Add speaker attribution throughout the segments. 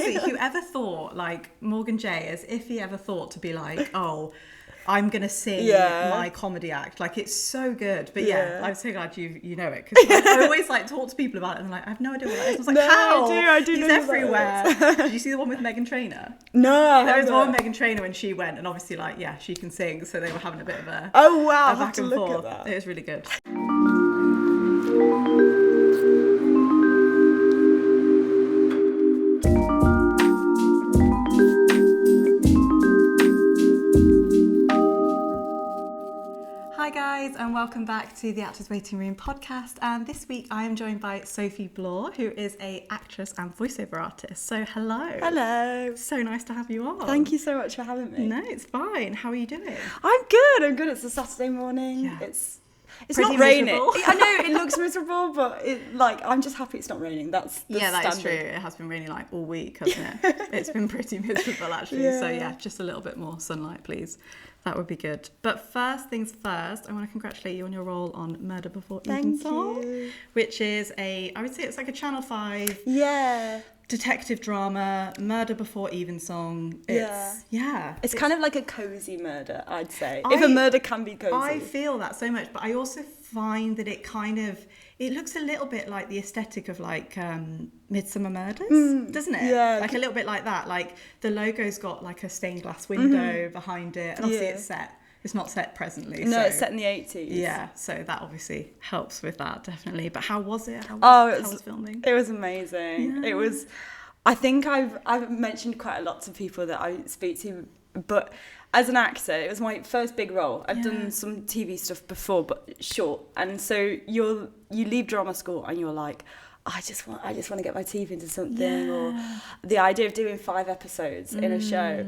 Speaker 1: honestly, whoever thought, like, Morgan J, as if he ever thought to be like, oh, I'm going to sing my comedy act. Like, it's so good. But yeah, I'm so glad you know it. Because I always, like, talk to people about it and I'm like, I have no idea what that is. I was like, how?
Speaker 2: I do
Speaker 1: He's
Speaker 2: know
Speaker 1: everywhere. Did you see the one with Meghan Trainor?
Speaker 2: No.
Speaker 1: There was one with Meghan Trainor when she went, and obviously, like, yeah, she can sing. So they were having a bit of a
Speaker 2: I'll
Speaker 1: back
Speaker 2: have to
Speaker 1: and
Speaker 2: look
Speaker 1: forth.
Speaker 2: at that.
Speaker 1: It was really good. Hi guys, and welcome back to the Actors Waiting Room podcast. And this week I am joined by Sophie Bloor, who is an actress and voiceover artist. So hello.
Speaker 2: Hello.
Speaker 1: So nice to have you on.
Speaker 2: Thank you so much for having me.
Speaker 1: No, it's fine. How are you doing?
Speaker 2: I'm good. It's a Saturday morning.
Speaker 1: Yeah.
Speaker 2: It's
Speaker 1: Pretty
Speaker 2: not raining.
Speaker 1: miserable.
Speaker 2: I know it looks miserable, but I'm just happy it's not raining. That's the
Speaker 1: that
Speaker 2: standard.
Speaker 1: is true. It has been raining like all week, hasn't it? It's been pretty miserable actually.
Speaker 2: Yeah.
Speaker 1: So yeah, just a little bit more sunlight, please. That would be good. But first things first, I want to congratulate you on your role on Murder Before Evensong, which is I would say it's like a Channel 5 detective drama, Murder Before Evensong. It's
Speaker 2: kind of like a cozy murder, I'd say. If a murder can be cozy.
Speaker 1: I feel that so much, but I also find that it looks a little bit like the aesthetic of like Midsummer Murders, doesn't it?
Speaker 2: Yeah.
Speaker 1: Like a little bit like that. Like the logo's got like a stained glass window behind it, and obviously it's not set presently.
Speaker 2: No,
Speaker 1: so,
Speaker 2: it's set in the 80s.
Speaker 1: Yeah, so that obviously helps with that, definitely. But how was it? How was filming?
Speaker 2: It was amazing.
Speaker 1: Yeah.
Speaker 2: It was. I think I've mentioned quite a lot to people that I speak to, but as an actor, it was my first big role. I've done some TV stuff before, but short. And so you leave drama school and you're like, I just want to get my teeth into something, or the idea of doing 5 episodes in a show.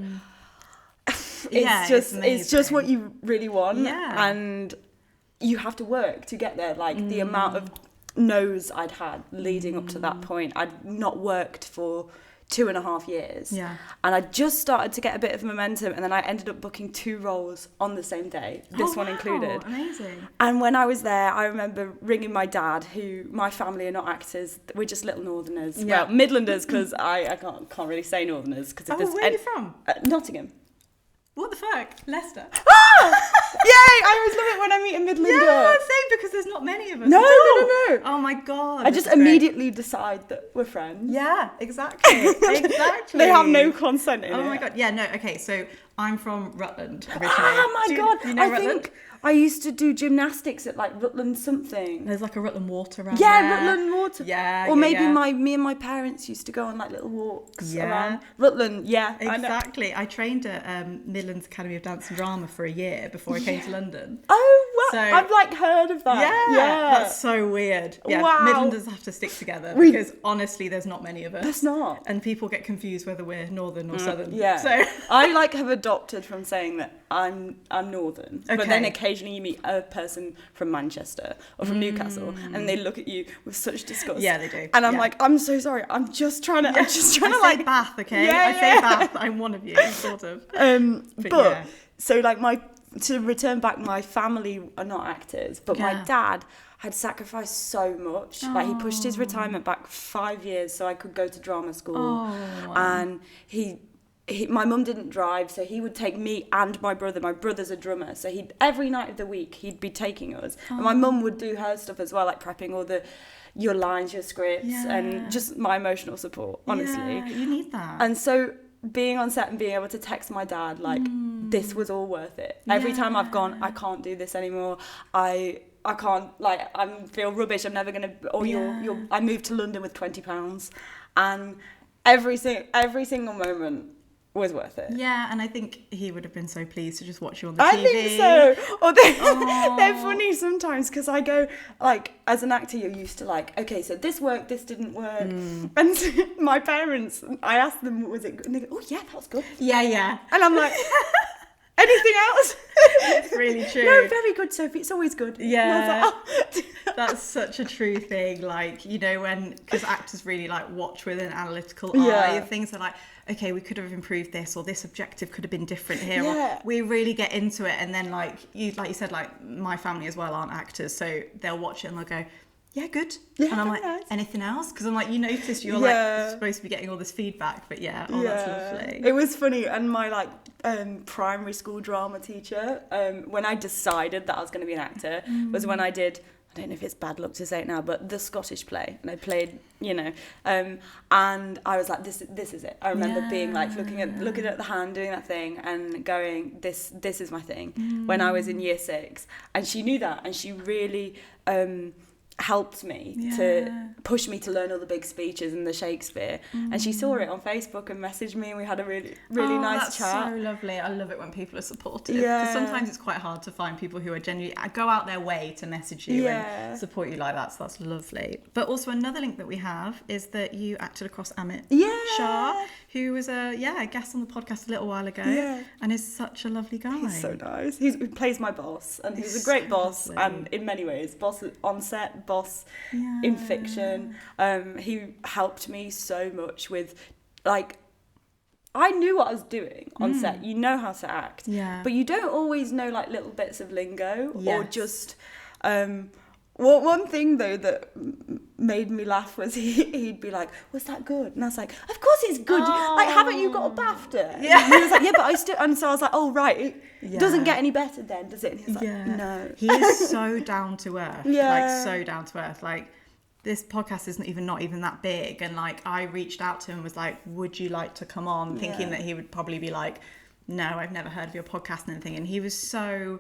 Speaker 2: It's just what you really want, and you have to work to get there. Like the amount of no's I'd had leading up to that point. I'd not worked for 2.5 years, and I just started to get a bit of momentum, and then I ended up booking 2 roles on the same day, this one included.
Speaker 1: Amazing.
Speaker 2: And when I was there, I remember ringing my dad, who, my family are not actors, we're just little northerners, well, Midlanders, because I can't really say northerners. Cause
Speaker 1: where are you from?
Speaker 2: Nottingham.
Speaker 1: What the fuck? Leicester.
Speaker 2: Yay! I always love it when I meet a Midlander.
Speaker 1: Yeah, same, because there's not many of us.
Speaker 2: No.
Speaker 1: Oh my god.
Speaker 2: I just immediately decide that we're friends.
Speaker 1: Yeah, exactly.
Speaker 2: They have no consent in it.
Speaker 1: Oh my god. Yeah, no, okay, so I'm from Rutland originally.
Speaker 2: Oh my god.
Speaker 1: You know Rutland?
Speaker 2: Think I used to do gymnastics at like Rutland something.
Speaker 1: There's like a Rutland water around
Speaker 2: there.
Speaker 1: Rutland
Speaker 2: water.
Speaker 1: Yeah.
Speaker 2: Or maybe me and my parents used to go on like little walks around Rutland. Yeah.
Speaker 1: Exactly. I trained at Midlands Academy of Dance and Drama for a year before I came to London.
Speaker 2: Oh, wow.
Speaker 1: So,
Speaker 2: I've like heard of that.
Speaker 1: Yeah. That's so weird. Yeah.
Speaker 2: Wow.
Speaker 1: Midlanders have to stick together because honestly there's not many of us.
Speaker 2: There's not.
Speaker 1: And people get confused whether we're northern or southern.
Speaker 2: Yeah.
Speaker 1: So
Speaker 2: I have adopted from saying that I'm northern. Okay. But then occasionally you meet a person from Manchester or from Newcastle and they look at you with such disgust.
Speaker 1: Yeah, they do.
Speaker 2: And I'm like, I'm so sorry. I'm just trying to
Speaker 1: I say Bath, okay? I say Bath. I'm one of you, sort of.
Speaker 2: But so like to return back, my family are not actors, but my dad had sacrificed so much. Like he pushed his retirement back 5 years so I could go to drama school. And my mum didn't drive, so he would take me and my brother. My brother's a drummer, so every night of the week he'd be taking us. And my mum would do her stuff as well, like prepping all your lines, your scripts, and just my emotional support, honestly.
Speaker 1: Yeah, you need that.
Speaker 2: And so being on set and being able to text my dad, like, this was all worth it. Every time I've gone, I can't do this anymore. I can't, like, I feel rubbish. I'm never going to, I moved to London with £20 and every single moment was worth it.
Speaker 1: Yeah, and I think he would have been so pleased to just watch you on the TV.
Speaker 2: I think so. Or they're funny sometimes because I go, like, as an actor, you're used to like, okay, so this worked, this didn't work. And so my parents, I asked them, was it good? And they go, oh yeah, that was good.
Speaker 1: Yeah.
Speaker 2: And I'm like, anything else?
Speaker 1: It's really true.
Speaker 2: No, very good, Sophie. It's always good.
Speaker 1: Yeah.
Speaker 2: Like, oh.
Speaker 1: That's such a true thing. Like, you know, because actors really like watch with an analytical eye, and things are like, okay, we could have improved this, or this objective could have been different here. Or we really get into it, and then like you said, like my family as well aren't actors, so they'll watch it and they'll go, yeah, good.
Speaker 2: Yeah,
Speaker 1: and I'm like,
Speaker 2: nice.
Speaker 1: Anything else? Because I'm like, you notice you're like supposed to be getting all this feedback, but that's lovely.
Speaker 2: It was funny. And my like primary school drama teacher, when I decided that I was going to be an actor, was when I did, I don't know if it's bad luck to say it now, but the Scottish play. And I played, and I was like, this is it. I remember being like looking at the hand, doing that thing and going, this is my thing, when I was in year 6. And she knew that, and she really helped me to push me to learn all the big speeches and the Shakespeare. And she saw it on Facebook and messaged me, and we had a really nice chat.
Speaker 1: That's so lovely. I love it when people are supportive, because sometimes it's quite hard to find people who are genuinely go out their way to message you and support you like that, so that's lovely. But also another link that we have is that you acted across Amit Shah, who was a guest on the podcast a little while ago, and is such a lovely guy.
Speaker 2: He's so nice. He plays my boss, and he's a great boss, and in many ways, boss on set, boss in fiction. He helped me so much with, like, I knew what I was doing on set. You know how to act, but you don't always know like little bits of lingo or just one thing though that made me laugh was he'd be like, was that good? And I was like, of course it's good. Like, haven't you got a BAFTA? And he was like, yeah, but I still, and so I was like, oh right, it doesn't get any better then, does it? And he was like, no.
Speaker 1: He is so down to earth. Like, so down to earth. Like, this podcast isn't not even that big, and like I reached out to him and was like, would you like to come on, thinking that he would probably be like, no, I've never heard of your podcast and anything. And he was so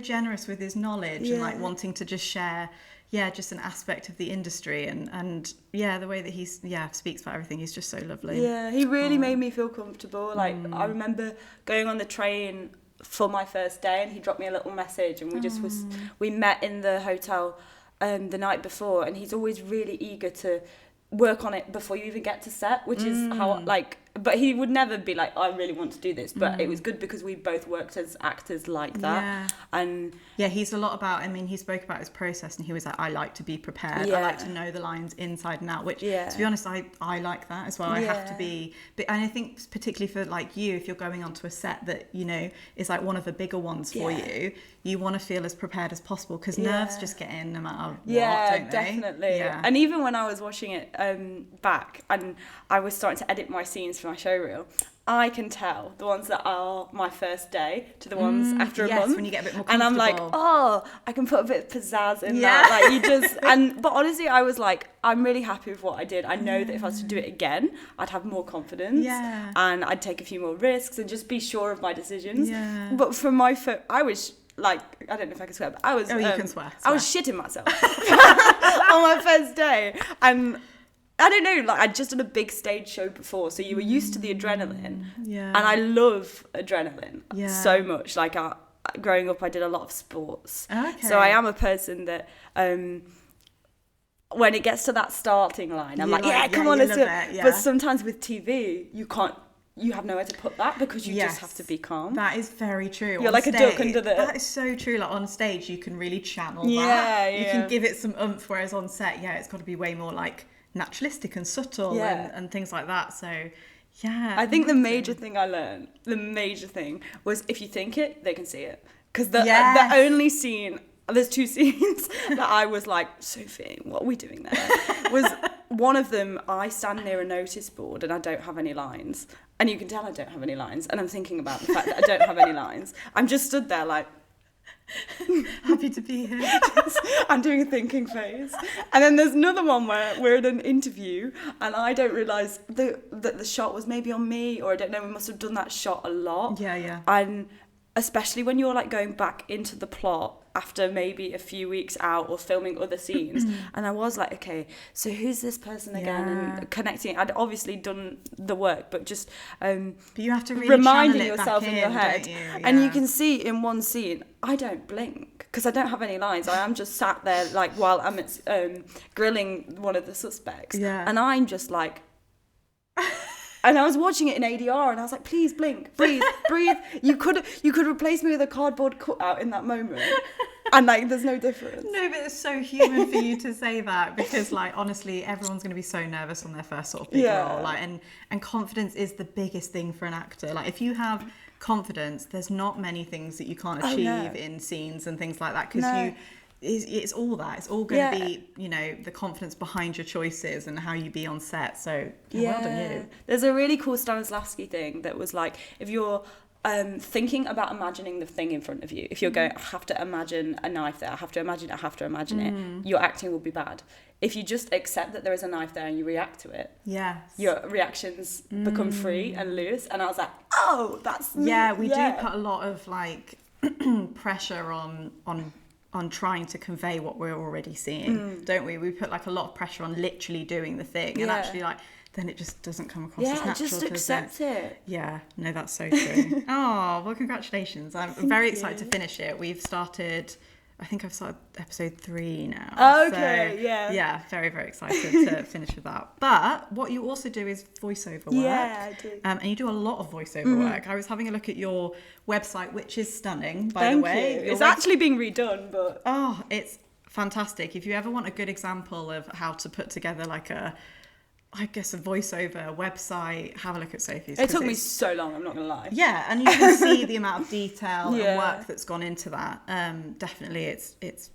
Speaker 1: generous with his knowledge and like wanting to just share just an aspect of the industry, and the way that he speaks about everything. He's just so lovely.
Speaker 2: He really made me feel comfortable. Like, I remember going on the train for my first day, and he dropped me a little message, and we met in the hotel the night before, and he's always really eager to work on it before you even get to set, which is how, like, but he would never be like, I really want to do this, but it was good because we both worked as actors like that. And
Speaker 1: he's a lot about, I mean, he spoke about his process, and he was like, I like to be prepared, I like to know the lines inside and out, which to be honest, I like that as well. I have to be, and I think particularly for like you, if you're going onto a set that is like one of the bigger ones for you, you want to feel as prepared as possible, because nerves just get in no matter what, don't they?
Speaker 2: Definitely. And even when I was watching it back, and I was starting to edit my scenes for my showreel, I can tell the ones that are my first day to the ones after a month,
Speaker 1: when you get a bit more
Speaker 2: comfortable. And I'm like, oh, I can put a bit of pizzazz in that. Like, you just, but honestly, I was like, I'm really happy with what I did. I know that if I was to do it again, I'd have more confidence, and I'd take a few more risks and just be sure of my decisions. But for my I was like, I don't know if I can swear, but I was,
Speaker 1: you can swear.
Speaker 2: I was shitting myself on my first day. And I don't know, like, I'd just done a big stage show before, so you were used to the adrenaline. And I love adrenaline so much. Like, growing up, I did a lot of sports. So I am a person that, when it gets to that starting line, I'm like, come on, let's do it. But sometimes with TV, you have nowhere to put that, because you just have to be calm.
Speaker 1: That is very true.
Speaker 2: You're like a duck under the...
Speaker 1: That is so true. Like, on stage, you can really channel that. You can give it some oomph, whereas on set, it's got to be way more like naturalistic and subtle and things like that. So I think the major thing I learned, was if you think it, they can see it. Because the only scene, there's 2 scenes that I was like, Sophie, what are we doing there? Was one of them, I stand near a notice board and I don't have any lines. And you can tell I don't have any lines. And I'm thinking about the fact that I don't have any lines. I'm just stood there like, happy to be here.
Speaker 2: I'm doing a thinking phase. And then there's another one where we're in an interview and I don't realise that the shot was maybe on me, or I don't know, we must have done that shot a lot. And especially when you're like going back into the plot after maybe a few weeks out or filming other scenes. And I was like, okay, so who's this person again? And connecting. I'd obviously done the work, but just
Speaker 1: but you have to really
Speaker 2: reminding yourself in your head.
Speaker 1: You?
Speaker 2: And you can see in one scene, I don't blink because I don't have any lines. I am just sat there like while Amit's grilling one of the suspects. And I'm just like... And I was watching it in ADR and I was like, please blink, breathe. You could replace me with a cardboard cutout in that moment. And like, there's no difference.
Speaker 1: No, but it's so human for you to say that, because like, honestly, everyone's going to be so nervous on their first sort of big role. Like, and confidence is the biggest thing for an actor. Like, if you have confidence, there's not many things that you can't achieve in scenes and things like that, because it's all that. It's all going to be, you know, the confidence behind your choices and how you be on set. So well done you.
Speaker 2: There's a really cool Stanislavski thing that was like, if you're thinking about imagining the thing in front of you, if you're going, I have to imagine a knife there, I have to imagine it, your acting will be bad. If you just accept that there is a knife there and you react to it, your reactions become free and loose. And I was like, oh, that's me.
Speaker 1: Yeah, we do put a lot of like pressure on trying to convey what we're already seeing, don't we? We put like a lot of pressure on literally doing the thing, and actually like then it just doesn't come across as natural.
Speaker 2: Just accept it.
Speaker 1: Yeah, no, that's so true. Oh, well, congratulations. I'm very excited to finish it. We've started, I think I've started episode 3 now.
Speaker 2: Okay,
Speaker 1: so,
Speaker 2: yeah.
Speaker 1: Yeah, very, very excited to finish with that. But what you also do is voiceover work.
Speaker 2: Yeah, I do.
Speaker 1: And you do a lot of voiceover work. I was having a look at your website, which is stunning, by the way.
Speaker 2: Thank you. It's actually being redone, but...
Speaker 1: Oh, it's fantastic. If you ever want a good example of how to put together like a voiceover website, have a look at Sophie's.
Speaker 2: It took me so long, I'm not going to lie.
Speaker 1: Yeah, and you can see the amount of detail and work that's gone into that. Definitely, it's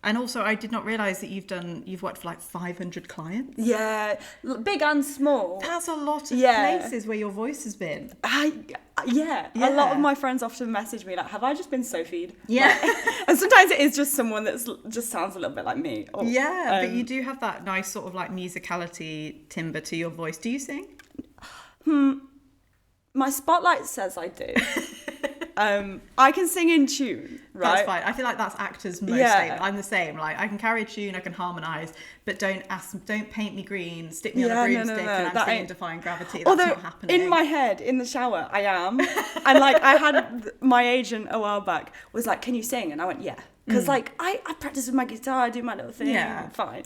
Speaker 1: And also, I did not realise that you've worked for like 500 clients.
Speaker 2: Yeah, big and small.
Speaker 1: That's a lot of places where your voice has been.
Speaker 2: A lot of my friends often message me like, have I just been Sophied?
Speaker 1: Yeah.
Speaker 2: Like, and sometimes it is just someone that's just sounds a little bit like me. Or,
Speaker 1: but you do have that nice sort of like musicality timbre to your voice. Do you sing?
Speaker 2: My spotlight says I do. I can sing in tune, right?
Speaker 1: That's fine. I feel like that's actors most statement. I'm the same. Like I can carry a tune, I can harmonise, but don't paint me green, stick me on a broomstick, and I'm singing Defying Gravity. That's not happening.
Speaker 2: In my head, in the shower, I am. And like I had my agent a while back was like, "Can you sing?" And I went, "Yeah," because like I practice with my guitar, I do my little thing, fine.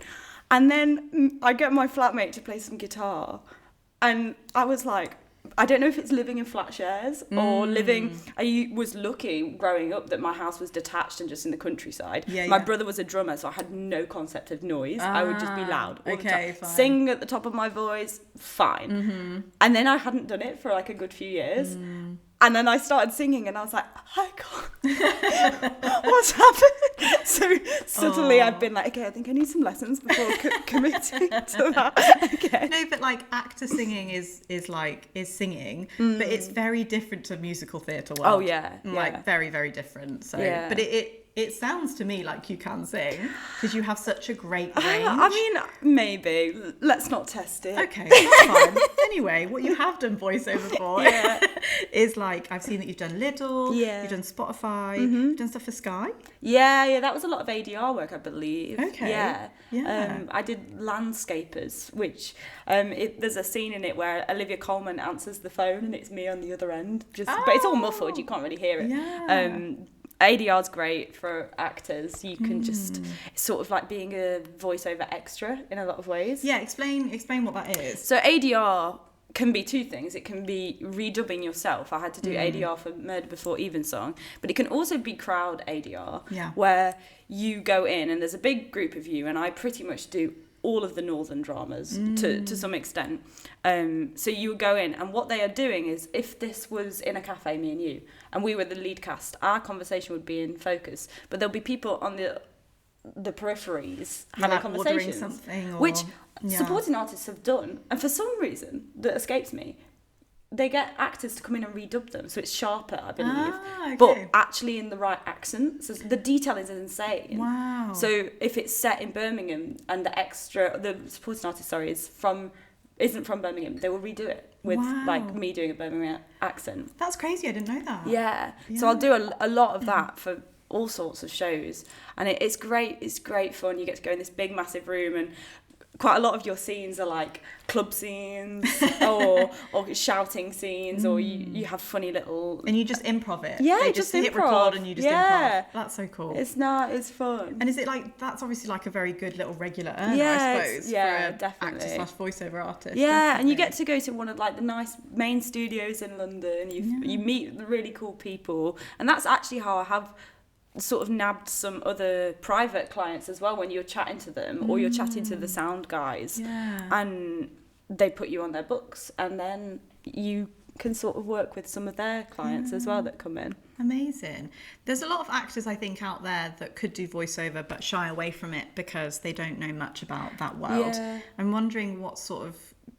Speaker 2: And then I get my flatmate to play some guitar, and I was like, I don't know if it's living in flat shares or living... I was lucky growing up that my house was detached and just in the countryside. My brother was a drummer, so I had no concept of noise. I would just be loud all the time. Fine. Sing at the top of my voice, fine. And then I hadn't done it for like a good few years. And then I started singing and I was like, I can't... What's happened? So suddenly I've been like, okay, I think I need some lessons before committing to that again.
Speaker 1: No, but like actor singing is singing, but it's very different to musical theatre world.
Speaker 2: Oh, yeah.
Speaker 1: Like very, very different. So, but it sounds to me like you can sing because you have such a great range.
Speaker 2: I mean, maybe. Let's not test it.
Speaker 1: Okay, that's fine. Anyway, what you have done voiceover for is like, I've seen that you've done Lidl, you've done Spotify, you've done stuff for Sky.
Speaker 2: Yeah, that was a lot of ADR work, I believe.
Speaker 1: Okay.
Speaker 2: Yeah. I did Landscapers, which there's a scene in it where Olivia Colman answers the phone and it's me on the other end. But it's all muffled, you can't really hear it.
Speaker 1: Yeah.
Speaker 2: ADR's great for actors. You can just, it's sort of like being a voiceover extra in a lot of ways.
Speaker 1: Yeah, explain what that is.
Speaker 2: So ADR can be two things. It can be redubbing yourself. I had to do ADR for Murder Before Evensong, but it can also be crowd ADR, where you go in and there's a big group of you, and I pretty much do all of the northern dramas to some extent. So you go in, and what they are doing is, if this was in a cafe, me and you, and we were the lead cast, our conversation would be in focus, but there'll be people on the peripheries having
Speaker 1: like
Speaker 2: conversations,
Speaker 1: something, or,
Speaker 2: which supporting artists have done, and for some reason that escapes me, they get actors to come in and redub them, so it's sharper, I believe, but actually in the right accent. So the detail is insane.
Speaker 1: Wow.
Speaker 2: So if it's set in Birmingham and the supporting artist, isn't from Birmingham, they will redo it with like me doing a Birmingham accent.
Speaker 1: That's crazy. I didn't know that.
Speaker 2: Yeah. So I'll do a lot of that for all sorts of shows, and it's great. It's great fun. You get to go in this big, massive room, and quite a lot of your scenes are like club scenes or shouting scenes, or you have funny little...
Speaker 1: And you just improv it.
Speaker 2: Yeah,
Speaker 1: they
Speaker 2: just
Speaker 1: hit
Speaker 2: improv.
Speaker 1: record and you just improv. That's so cool.
Speaker 2: It's fun.
Speaker 1: And is it like, that's obviously like a very good little regular earner, I suppose,
Speaker 2: yeah,
Speaker 1: for
Speaker 2: definitely.
Speaker 1: actor/voiceover artist.
Speaker 2: Yeah,
Speaker 1: definitely.
Speaker 2: and you get to go to one of like the nice main studios in London. You meet the really cool people, and that's actually how I have sort of nabbed some other private clients as well, when you're chatting to them or you're chatting to the sound guys, and they put you on their books, and then you can sort of work with some of their clients as well that come in.
Speaker 1: Amazing. There's a lot of actors, I think, out there that could do voiceover but shy away from it because they don't know much about that world.
Speaker 2: Yeah.
Speaker 1: I'm wondering what sort of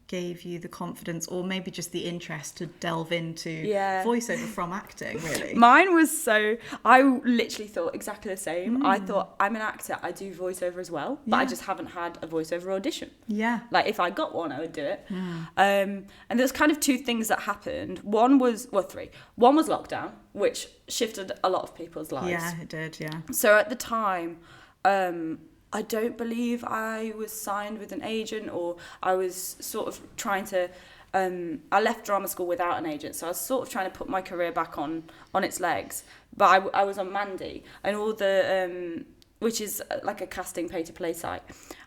Speaker 1: gave you the confidence or maybe just the interest to delve into voiceover from acting, really?
Speaker 2: Mine was I literally thought exactly the same. I thought, I'm an actor, I do voiceover as well, but I just haven't had a voiceover audition.
Speaker 1: Yeah.
Speaker 2: Like, if I got one, I would do it. And there's kind of two things that happened. Three. One was lockdown, which shifted a lot of people's lives.
Speaker 1: Yeah, it did, yeah.
Speaker 2: So at the time, I don't believe I was signed with an agent, or I was sort of trying to... I left drama school without an agent, so I was sort of trying to put my career back on its legs. But I was on Mandy, and all the... which is like a casting pay-to-play site.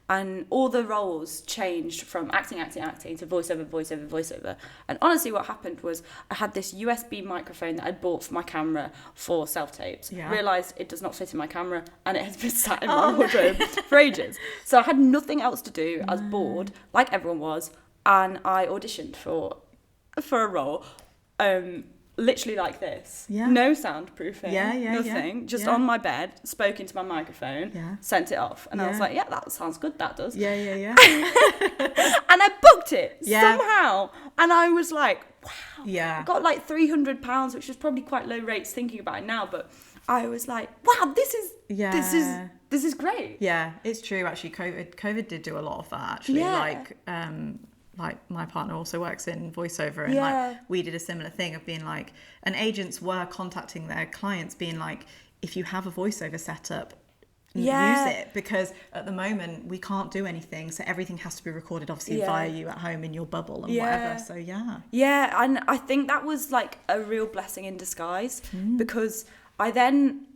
Speaker 2: And all the roles changed from acting to voiceover. And honestly, what happened was I had this USB microphone that I'd bought for my camera for self-tapes. Yeah. Realised it does not fit in my camera, and it has been sat in my wardrobe for ages. So I had nothing else to do. I was bored, like everyone was, and I auditioned for a role. Literally like this. Yeah. No soundproofing. Nothing. Just on my bed, spoke into my microphone, sent it off. And I was like, yeah, that sounds good, that does.
Speaker 1: Yeah.
Speaker 2: And I booked it somehow. And I was like, wow. Yeah. I got like £300, which was probably quite low rates thinking about it now, but I was like, wow, this is great.
Speaker 1: Yeah, it's true actually. COVID did do a lot of that actually. Yeah. Like my partner also works in voiceover, and like we did a similar thing of being like, and agents were contacting their clients being like, if you have a voiceover setup, use it, because at the moment we can't do anything, so everything has to be recorded obviously via you at home in your bubble and whatever. So
Speaker 2: and I think that was like a real blessing in disguise, because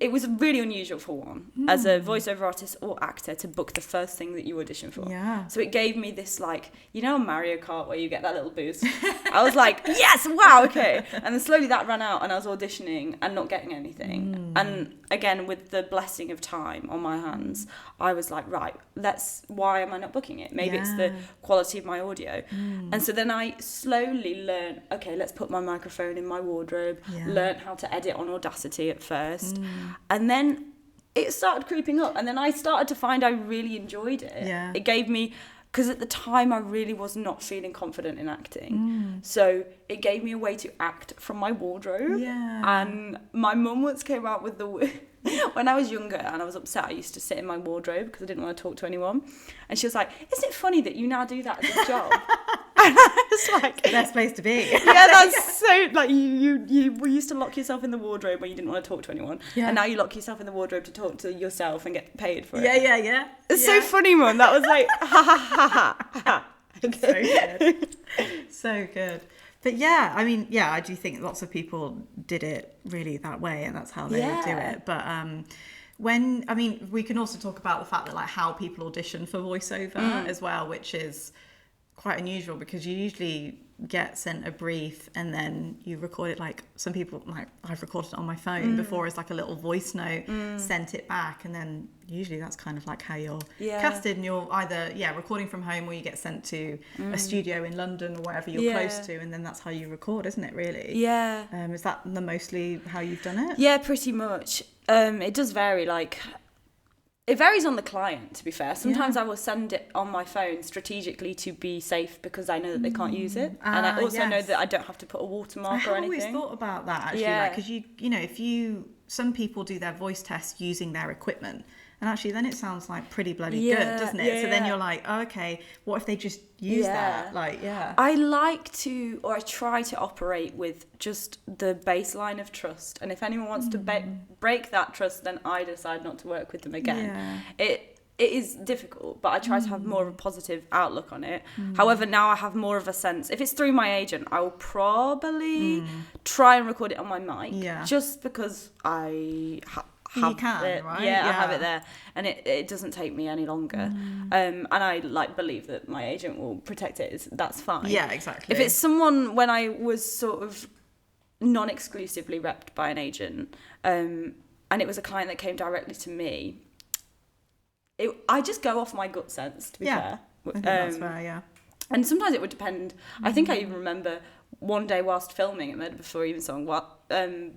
Speaker 2: it was really unusual for one, as a voiceover artist or actor, to book the first thing that you audition for. Yeah. So it gave me this, like, you know, Mario Kart where you get that little boost. I was like, yes, wow, okay. And then slowly that ran out, and I was auditioning and not getting anything. And again, with the blessing of time on my hands, I was like, right, why am I not booking it? Maybe it's the quality of my audio. And so then I slowly learned, okay, let's put my microphone in my wardrobe, learn how to edit on Audacity at first, and then it started creeping up, and then I started to find I really enjoyed it. It gave me, because at the time I really was not feeling confident in acting, so it gave me a way to act from my wardrobe. And my mum once came out with when I was younger and I was upset, I used to sit in my wardrobe because I didn't want to talk to anyone, and she was like, isn't it funny that you now do that as a job? And I was like,
Speaker 1: it's the best place to be.
Speaker 2: That's so, like, you used to lock yourself in the wardrobe when you didn't want to talk to anyone, and now you lock yourself in the wardrobe to talk to yourself and get paid for it. It's so funny, Mum. That was like, ha ha ha ha.
Speaker 1: So good. But yeah, I mean, I do think lots of people did it really that way, and that's how they would do it. But we can also talk about the fact that, like, how people audition for voiceover as well, which is quite unusual, because you usually get sent a brief and then you record it. Like, some people, like, I've recorded it on my phone before as like a little voice note, sent it back, and then usually that's kind of like how you're casted, and you're either recording from home, or you get sent to a studio in London or wherever you're close to, and then that's how you record, isn't it, really? Is that mostly how you've done it?
Speaker 2: Pretty much. It does vary, like, it varies on the client, to be fair. Sometimes I will send it on my phone strategically to be safe, because I know that they can't use it. And I also know that I don't have to put a watermark or anything.
Speaker 1: I always thought about that, actually. Because some people do their voice tests using their equipment. And actually then it sounds like pretty bloody good, doesn't it? So then you're like, oh, okay, what if they just use that? Like, I
Speaker 2: like to, or I try to operate with just the baseline of trust. And if anyone wants to break that trust, then I decide not to work with them again. It is difficult, but I try to have more of a positive outlook on it. However, now I have more of a sense. If it's through my agent, I will probably try and record it on my mic, just because I
Speaker 1: you can,
Speaker 2: it,
Speaker 1: right?
Speaker 2: I have it there, and it doesn't take me any longer. And I believe that my agent will protect it. That's fine.
Speaker 1: Yeah, exactly.
Speaker 2: If it's someone, when I was sort of non-exclusively repped by an agent, and it was a client that came directly to me, I just go off my gut sense, to be fair.
Speaker 1: I think that's fair,
Speaker 2: And sometimes it would depend. I think I even remember one day whilst filming at Murder Before Evensong,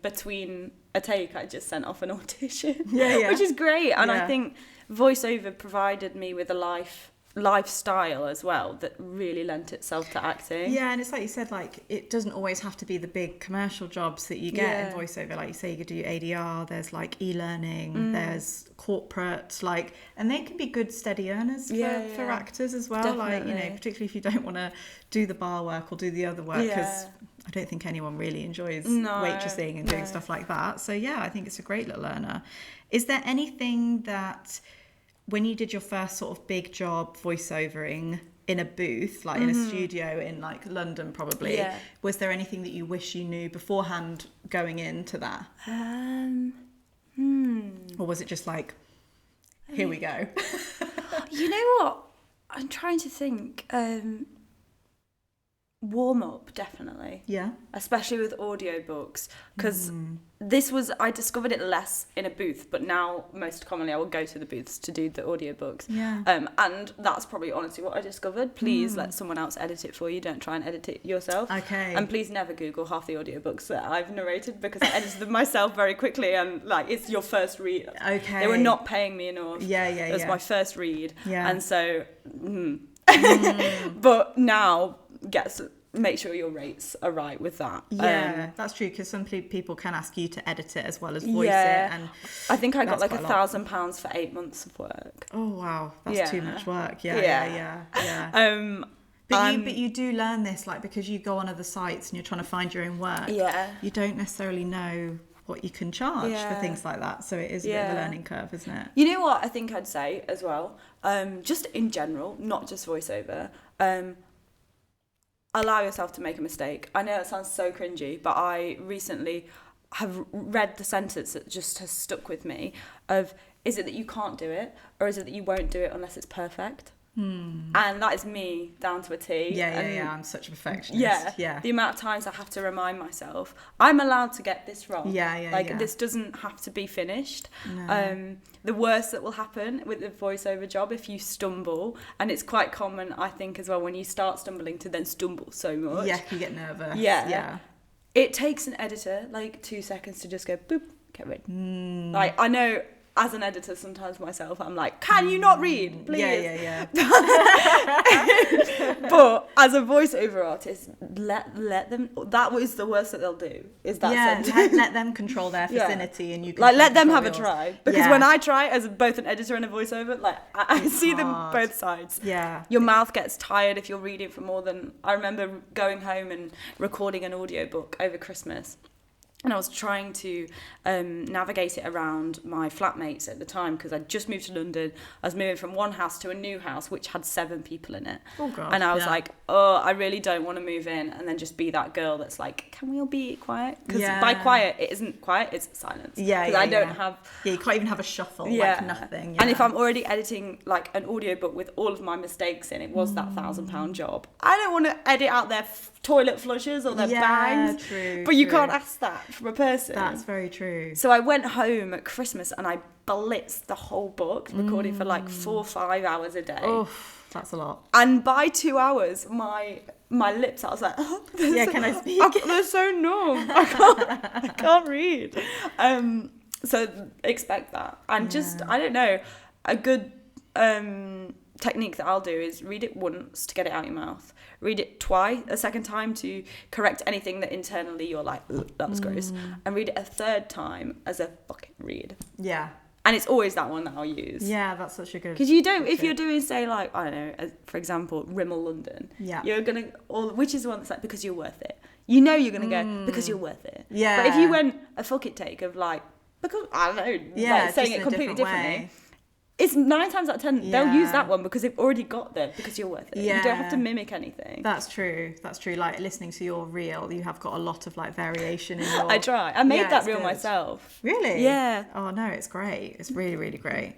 Speaker 2: between a take, I just sent off an audition, which is great. And I think voiceover provided me with a lifestyle as well that really lent itself to acting.
Speaker 1: Yeah, and it's like you said, like it doesn't always have to be the big commercial jobs that you get in voiceover. Like you say, you could do ADR, there's like e-learning, there's corporate, like, and they can be good steady earners for actors as well. Definitely. Like, you know, particularly if you don't want to do the bar work or do the other work, because I don't think anyone really enjoys waitressing and doing stuff like that. So yeah, I think it's a great little learner. Is there anything that, when you did your first sort of big job voiceovering in a booth, like in a studio in like London probably, was there anything that you wish you knew beforehand going into that? Or was it just like, here we go?
Speaker 2: You know what? I'm trying to think. Warm up, definitely. Yeah. Especially with audiobooks, because I discovered it less in a booth, but now most commonly I will go to the booths to do the audiobooks. Yeah. And that's probably honestly what I discovered. Please let someone else edit it for you. Don't try and edit it yourself. Okay. And please never Google half the audiobooks that I've narrated, because I edited them myself very quickly, and like it's your first read. Okay. They were not paying me enough. It was my first read. Yeah. And so but now make sure your rates are right with that.
Speaker 1: That's true, because some people can ask you to edit it as well as voice it, and
Speaker 2: I think I got like £1,000 for 8 months of work.
Speaker 1: Oh wow, that's too much work. But you do learn this, like, because you go on other sites and you're trying to find your own work. You don't necessarily know what you can charge for things like that, so it is a bit of a learning curve, isn't it?
Speaker 2: You know what I think I'd say as well, just in general, not just voiceover, allow yourself to make a mistake. I know it sounds so cringy, but I recently have read the sentence that just has stuck with me of, is it that you can't do it, or is it that you won't do it unless it's perfect? And that is me down to a T.
Speaker 1: I'm such a perfectionist.
Speaker 2: The amount of times I have to remind myself, I'm allowed to get this wrong. This doesn't have to be finished. No. The worst that will happen with the voiceover job, if you stumble, and it's quite common, I think, as well, when you start stumbling to then stumble so much.
Speaker 1: You get nervous.
Speaker 2: It takes an editor like 2 seconds to just go boop, get rid. Like, I know, as an editor, sometimes myself, I'm like, can you not read, please? But as a voiceover artist, let them. That was the worst that they'll do. Is that sentence.
Speaker 1: Let them control their vicinity, and you can
Speaker 2: like let them have yours. A try. Because when I try as both an editor and a voiceover, like I see them both sides. Yeah, your mouth gets tired if you're reading for more than. I remember going home and recording an audiobook over Christmas. And I was trying to navigate it around my flatmates at the time, because I'd just moved to London. I was moving from one house to a new house, which had 7 people in it. Oh, God. And I was like, I really don't want to move in and then just be that girl that's like, can we all be quiet? Because by quiet, it isn't quiet, it's silence. Because I don't have...
Speaker 1: you can't even have a shuffle, like nothing.
Speaker 2: And if I'm already editing like an audiobook with all of my mistakes in, it was that £1,000 job. I don't want to edit out their toilet flushes or their bangs. But you can't ask that from a person.
Speaker 1: That's very true.
Speaker 2: So I went home at Christmas and I blitzed the whole book, recording for like 4 or 5 hours a day.
Speaker 1: Oh, that's a lot.
Speaker 2: And by 2 hours, my lips, I was like,
Speaker 1: can I speak?
Speaker 2: They're so numb. I can't read. So expect that. And just, I don't know, a good technique that I'll do is read it once to get it out your mouth. Read it a second time to correct anything that internally you're like, that was gross. And read it a third time as a fucking read. Yeah. And it's always that one that I'll use.
Speaker 1: Yeah, that's such a good...
Speaker 2: Because you don't, if you're doing, say, like, I don't know, for example, Rimmel London, you're going to, which is the one that's like, because you're worth it. You know you're going to go, because you're worth it. Yeah. But if you went a fuck it take of like, because, I don't know, like saying it completely differently... It's 9 times out of 10 they'll use that one because they've already got them, because you're worth it. Yeah. You don't have to mimic anything.
Speaker 1: That's true. Like listening to your reel, you have got a lot of like variation in your...
Speaker 2: I try. I made that reel myself.
Speaker 1: Really?
Speaker 2: Yeah.
Speaker 1: Oh no, it's great. It's really, really great.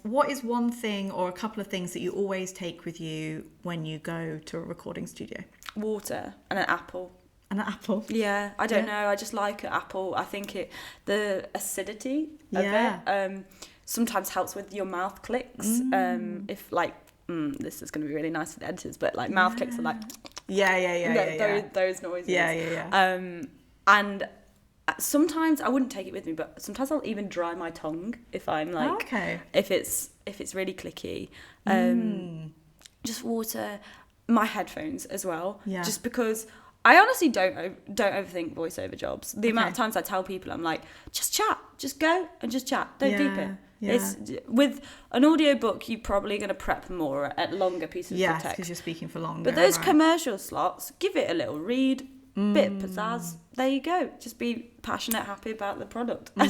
Speaker 1: What is one thing or a couple of things that you always take with you when you go to a recording studio?
Speaker 2: Water and an apple.
Speaker 1: An apple?
Speaker 2: Yeah. I don't know. I just like an apple. I think the acidity of it sometimes helps with your mouth clicks. If like, this is going to be really nice for the editors, but like mouth clicks are like, Those noises.
Speaker 1: Yeah.
Speaker 2: And sometimes I wouldn't take it with me, but sometimes I'll even dry my tongue if I'm like, if it's really clicky. Just water, my headphones as well. Yeah. Just because I honestly don't overthink voiceover jobs. The amount of times I tell people, I'm like, just chat, just go and just chat. Don't deep it. Yeah. It's with an audiobook, you're probably going to prep more at longer pieces of text.
Speaker 1: Yes, because you're speaking for longer.
Speaker 2: But those commercial slots, give it a little read, bit of pizzazz. There you go. Just be passionate, happy about the product. I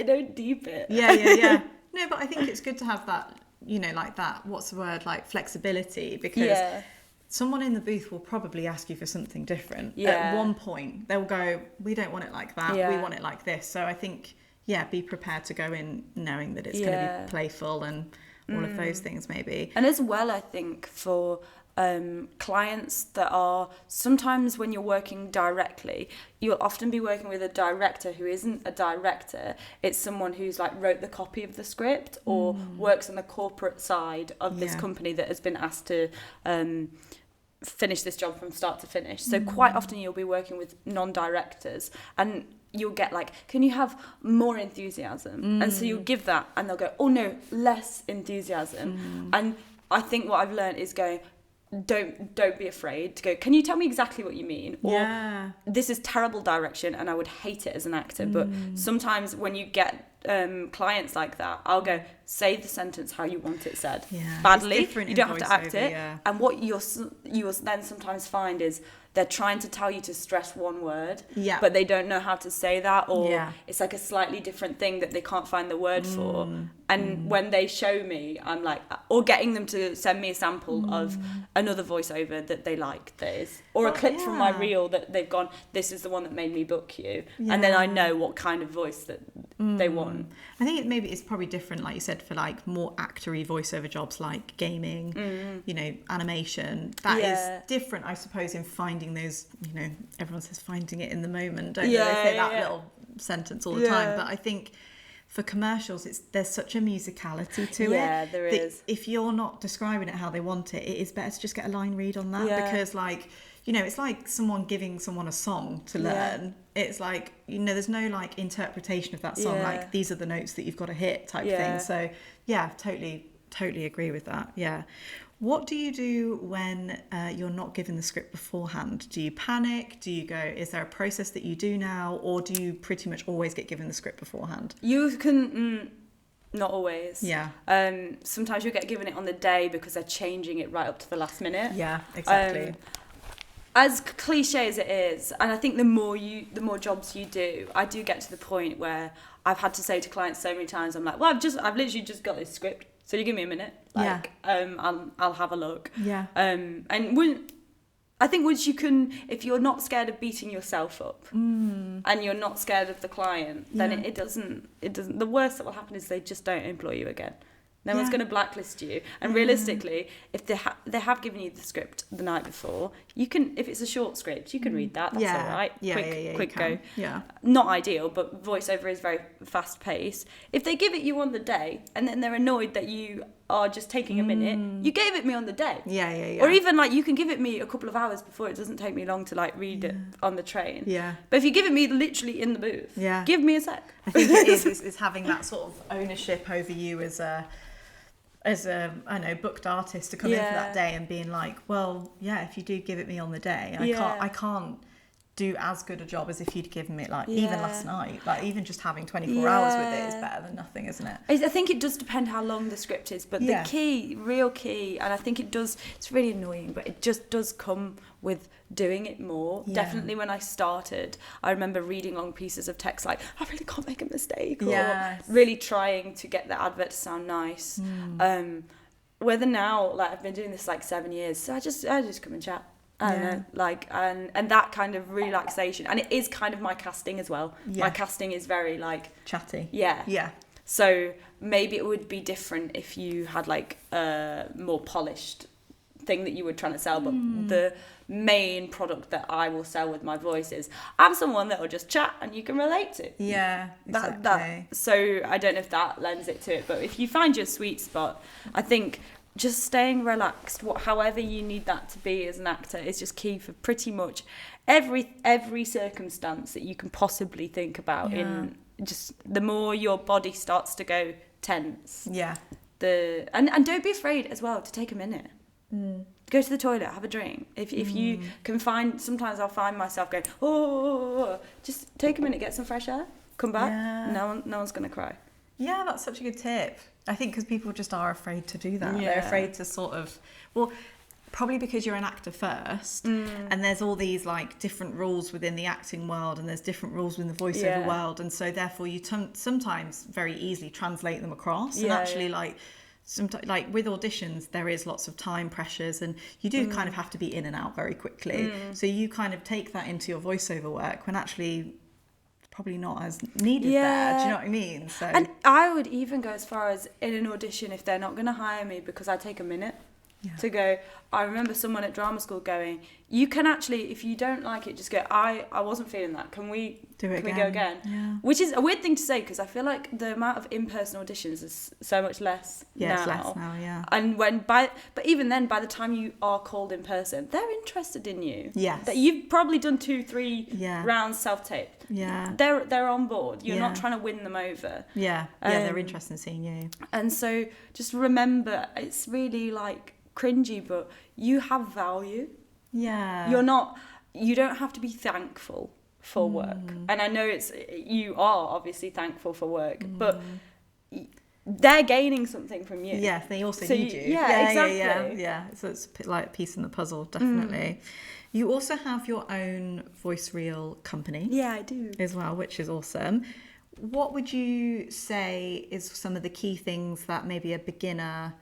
Speaker 2: don't deep it.
Speaker 1: Yeah. No, but I think it's good to have that, like that, what's the word, like flexibility, because someone in the booth will probably ask you for something different. At one point, they'll go, we don't want it like that, we want it like this. So I think, be prepared to go in knowing that it's going to be playful and all of those things maybe.
Speaker 2: And as well, I think for clients that are, sometimes when you're working directly, you'll often be working with a director who isn't a director. It's someone who's like wrote the copy of the script or works on the corporate side of this company that has been asked to finish this job from start to finish. So quite often you'll be working with non-directors, and you'll get like, can you have more enthusiasm? And so you'll give that, and they'll go, oh no, less enthusiasm. And I think what I've learned is going, don't be afraid to go, can you tell me exactly what you mean? Or this is terrible direction and I would hate it as an actor. But sometimes when you get clients like that, I'll go, say the sentence how you want it said. Badly, you don't have to act it. And what you'll then sometimes find is they're trying to tell you to stress one word, but they don't know how to say that, or it's like a slightly different thing that they can't find the word for. And when they show me, I'm like, or getting them to send me a sample of another voiceover that they like, or a clip from my reel that they've gone, this is the one that made me book you. And then I know what kind of voice that they want.
Speaker 1: I think it's probably different, like you said, for like more actory voiceover jobs like gaming, animation. That is different, I suppose, in finding those, everyone says finding it in the moment, don't they? They say that little sentence all the time. But I think for commercials, there's such a musicality to it.
Speaker 2: Yeah, there is.
Speaker 1: If you're not describing it how they want it, it is better to just get a line read on that, because like, it's like someone giving someone a song to learn. It's like, there's no like interpretation of that song, like these are the notes that you've got to hit type thing. So totally agree with that. What do you do when you're not given the script beforehand? Do you panic? Do you go, is there a process that you do now? Or do you pretty much always get given the script beforehand?
Speaker 2: You can, not always.
Speaker 1: Yeah.
Speaker 2: Sometimes you'll get given it on the day because they're changing it right up to the last minute.
Speaker 1: Yeah, exactly.
Speaker 2: As cliche as it is, and I think the more jobs you do, I do get to the point where I've had to say to clients so many times, I'm like, well, I've literally just got this script, so you give me a minute, I'll have a look. And I think once you can, if you're not scared of beating yourself up, and you're not scared of the client, then it doesn't. The worst that will happen is they just don't employ you again. No one's going to blacklist you. And realistically, if they have given you the script the night before, you can, if it's a short script, you can read that. That's all right. Quick go.
Speaker 1: Yeah.
Speaker 2: Not ideal, but voiceover is very fast paced. If they give it you on the day and then they're annoyed that you are just taking a minute, you gave it me on the day.
Speaker 1: Yeah.
Speaker 2: Or even like you can give it me a couple of hours before. It doesn't take me long to like read it on the train.
Speaker 1: Yeah.
Speaker 2: But if you give it me literally in the booth, give me a sec.
Speaker 1: I think it is having that sort of ownership over you as a booked artist to come in for that day and being like, well, if you do give it me on the day, I can't do as good a job as if you'd given me it even last night. Like even just having 24 hours with it is better than nothing, isn't it?
Speaker 2: I think it does depend how long the script is, but the real key, and I think it's really annoying, but it just does come with doing it more. Definitely when I started, I remember reading long pieces of text like, I really can't make a mistake, or really trying to get the advert to sound nice. Whether now, like I've been doing this like 7 years, so I just come and chat. And that kind of relaxation, and it is kind of my casting as well. My casting is very like
Speaker 1: chatty.
Speaker 2: So maybe it would be different if you had like a more polished thing that you were trying to sell, but the main product that I will sell with my voice is I'm someone that will just chat and you can relate to.
Speaker 1: Exactly.
Speaker 2: So I don't know if that lends it to it, but if you find your sweet spot, I think just staying relaxed, however you need that to be as an actor, is just key for pretty much every circumstance that you can possibly think about. In just the more your body starts to go tense. Yeah. And don't be afraid as well to take a minute. Go to the toilet, have a drink. If you can find, sometimes I'll find myself going, just take a minute, get some fresh air, come back. Yeah. No one's gonna cry.
Speaker 1: Yeah, that's such a good tip. I think because people just are afraid to do that. They're afraid to sort of, well, probably because you're an actor first, and there's all these like different rules within the acting world, and there's different rules within the voiceover world, and so therefore you sometimes very easily translate them across. And actually, like sometimes, like with auditions, there is lots of time pressures, and you do kind of have to be in and out very quickly. So you kind of take that into your voiceover work when actually probably not as needed there. Do you know what I mean? So,
Speaker 2: and I would even go as far as in an audition, if they're not going to hire me because I take a minute to go. I remember someone at drama school going, you can actually, if you don't like it, just go, I wasn't feeling that, can we go again? Yeah. Which is a weird thing to say, because I feel like the amount of in-person auditions is so much less now.
Speaker 1: It's less now,
Speaker 2: And but even then, by the time you are called in person, they're interested in you. Yes. That you've probably done 2-3 rounds self-tape. Yeah. They're on board. You're not trying to win them over.
Speaker 1: Yeah. They're interested in seeing you.
Speaker 2: And so just remember, it's really like cringy, but you have value. Yeah. You don't have to be thankful for work. And I know you are obviously thankful for work, but they're gaining something from you.
Speaker 1: Yeah, they also need you. Yeah, exactly. Yeah. So it's like a piece in the puzzle, definitely. You also have your own voice reel company.
Speaker 2: Yeah, I do.
Speaker 1: As well, which is awesome. What would you say is some of the key things that maybe a beginner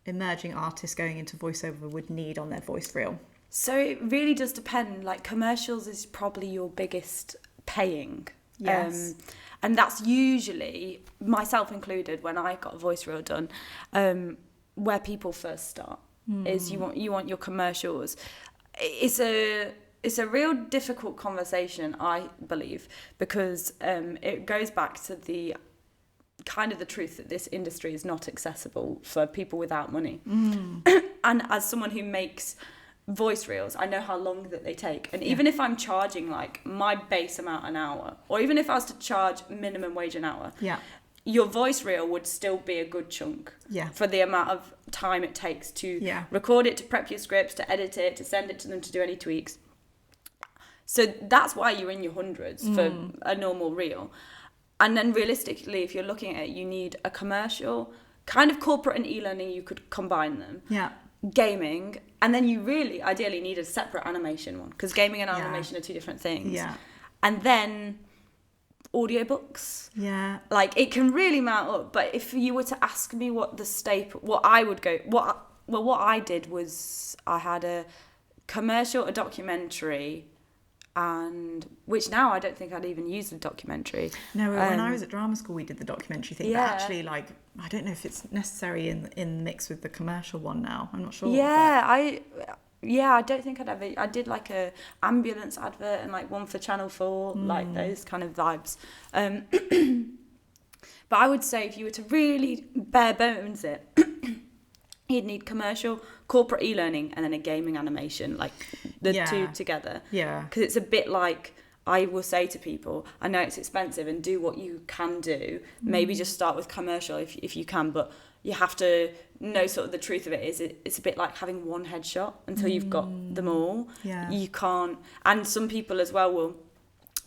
Speaker 1: emerging artist going into voiceover would need on their voice reel?
Speaker 2: So it really does depend. Like commercials is probably your biggest paying. Yes. And that's usually, myself included, when I got a voice reel done, where people first start is you want your commercials. It's a real difficult conversation, I believe, because it goes back to the kind of the truth that this industry is not accessible for people without money. And as someone who makes voice reels, I know how long that they take. And even if I'm charging like my base amount an hour, or even if I was to charge minimum wage an hour, your voice reel would still be a good chunk for the amount of time it takes to record it, to prep your scripts, to edit it, to send it to them, to do any tweaks. So that's why you're in your hundreds for a normal reel. And then realistically, if you're looking at it, you need a commercial, kind of corporate and e-learning, you could combine them. Yeah. Gaming, and then you really ideally need a separate animation one, because gaming and animation are two different things. Yeah. And then audiobooks. Yeah. Like it can really mount up, but if you were to ask me what I did was I had a commercial, a documentary, and which now I don't think I'd even use the documentary.
Speaker 1: No, when I was at drama school, we did the documentary thing. But actually, like, I don't know if it's necessary in mix with the commercial one now. I'm not sure.
Speaker 2: I don't think I'd ever. I did like a ambulance advert and like one for Channel 4, like those kind of vibes. But I would say if you were to really bare bones it, you'd need commercial, corporate e-learning, and then a gaming animation, like the two together. Yeah. Because it's a bit like, I will say to people, I know it's expensive and do what you can do. Maybe just start with commercial if you can, but you have to know sort of the truth of it is it's a bit like having one headshot until you've got them all. Yeah. You can't, and some people as well will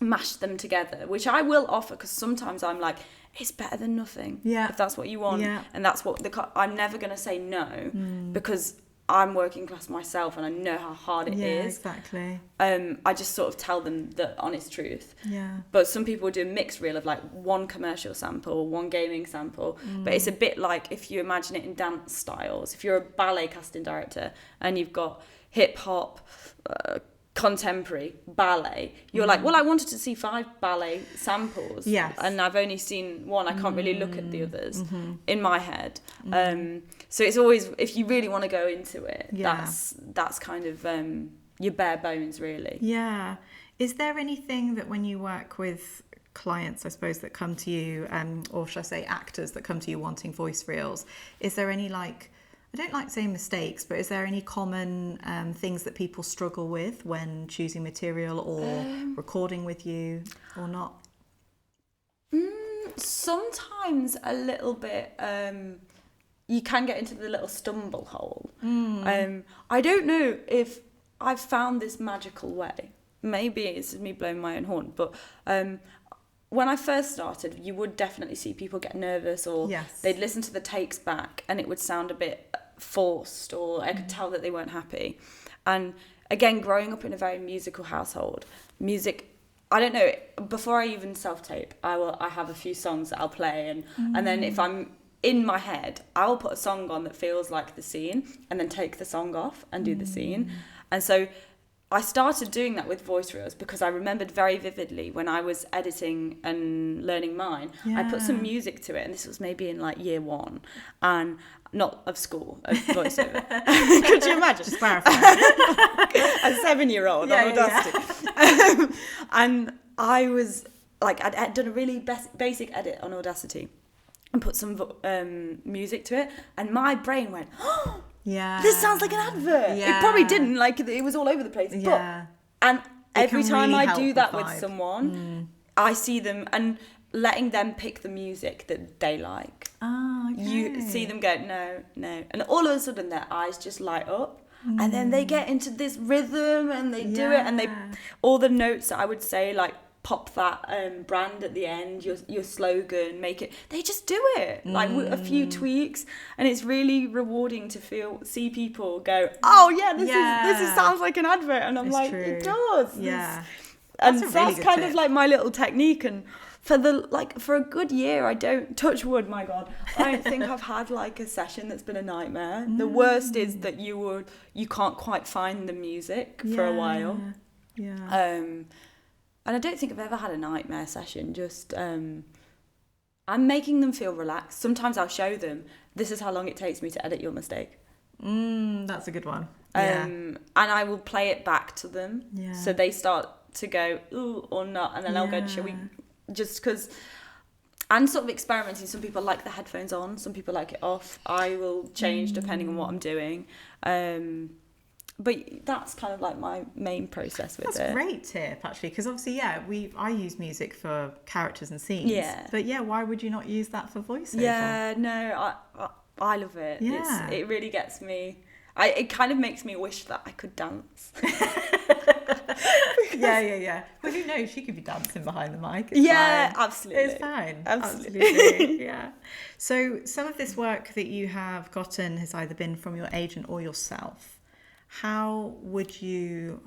Speaker 2: mash them together, which I will offer, because sometimes I'm like, it's better than nothing. Yeah. If that's what you want. Yeah. And that's what I'm never going to say no, because I'm working class myself and I know how hard it is.
Speaker 1: Yeah, exactly.
Speaker 2: I just sort of tell them the honest truth. Yeah. But some people do a mixed reel of like one commercial sample, one gaming sample. But it's a bit like if you imagine it in dance styles. If you're a ballet casting director and you've got hip hop, contemporary ballet, you're like, well, I wanted to see 5 ballet samples, and I've only seen one. I can't really look at the others in my head. So it's always, if you really want to go into it, that's kind of your bare bones, really.
Speaker 1: Yeah. Is there anything that when you work with clients, I suppose, that come to you, or should I say actors that come to you wanting voice reels, is there any like I don't like saying mistakes, but is there any common things that people struggle with when choosing material or recording with you or not?
Speaker 2: Sometimes a little bit. You can get into the little stumble hole. I don't know if I've found this magical way. Maybe it's me blowing my own horn, but when I first started, you would definitely see people get nervous, or they'd listen to the takes back and it would sound a bit forced, or I could tell that they weren't happy. And again, growing up in a very musical household, music, I don't know, before I even self-tape, I have a few songs that I'll play, and then if I'm in my head, I will put a song on that feels like the scene and then take the song off and do the scene. And so I started doing that with voice reels because I remembered very vividly when I was editing and learning mine, I put some music to it, and this was maybe in like year 1, and not of school, of voiceover. Could you imagine?
Speaker 1: Just clarify.
Speaker 2: A 7-year-old on Audacity. And I was like, I'd done a really basic edit on Audacity and put some music to it, and my brain went, oh, this sounds like an advert. It probably didn't, like it was all over the place. But, and every time I do that with someone, I see them, and letting them pick the music that they like. You see them go, no. And all of a sudden their eyes just light up. And then they get into this rhythm and they do it, and they all the notes that I would say, like pop that brand at the end, your slogan, make it, they just do it like with a few tweaks, and it's really rewarding to see people go, oh yeah, this is sounds like an advert, and I'm like, true. It does. And that's kind of like my little technique. And for a good year, I don't, touch wood, my God, I don't think I've had like a session that's been a nightmare. The worst is that you can't quite find the music for a while. And I don't think I've ever had a nightmare session. Just I'm making them feel relaxed. Sometimes I'll show them, this is how long it takes me to edit your mistake.
Speaker 1: That's a good one.
Speaker 2: And I will play it back to them, so they start to go ooh or not, and then I'll go, shall we? Just because, and sort of experimenting. Some people like the headphones on, some people like it off. I will change depending on what I'm doing. But that's kind of like my main process with it.
Speaker 1: That's a great tip, actually, because obviously, I use music for characters and scenes. But why would you not use that for voiceover?
Speaker 2: I love it. It really gets me. It kind of makes me wish that I could dance.
Speaker 1: Well, who knows? She could be dancing behind the mic.
Speaker 2: Absolutely.
Speaker 1: It's fine. Absolutely. So some of this work that you have gotten has either been from your agent or yourself. How would you...